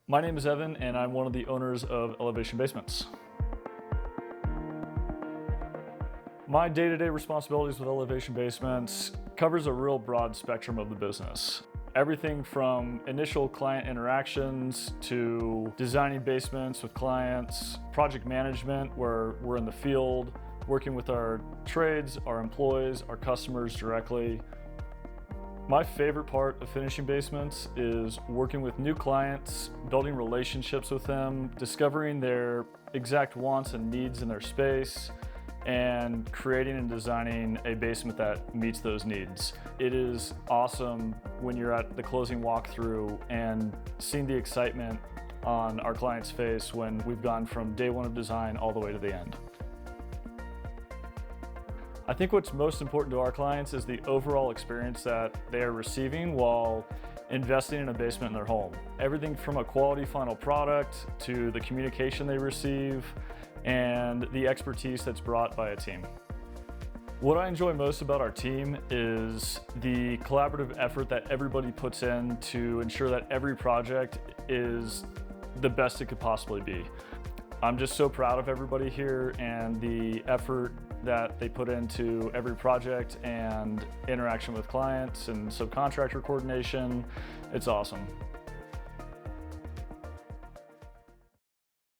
My name is Evan, and I'm one of the owners of Elevation Basements. My day-to-day responsibilities with Elevation Basements covers a real broad spectrum of the business. Everything from initial client interactions to designing basements with clients, project management where we're in the field, working with our trades, our employees, our customers directly. My favorite part of finishing basements is working with new clients, building relationships with them, discovering their exact wants and needs in their space, and creating and designing a basement that meets those needs. It is awesome when you're at the closing walkthrough and seeing the excitement on our client's face when we've gone from day one of design all the way to the end. I think what's most important to our clients is the overall experience that they are receiving while investing in a basement in their home. Everything from a quality final product to the communication they receive and the expertise that's brought by a team. What I enjoy most about our team is the collaborative effort that everybody puts in to ensure that every project is the best it could possibly be. I'm just so proud of everybody here and the effort that they put into every project and interaction with clients and subcontractor coordination. It's awesome.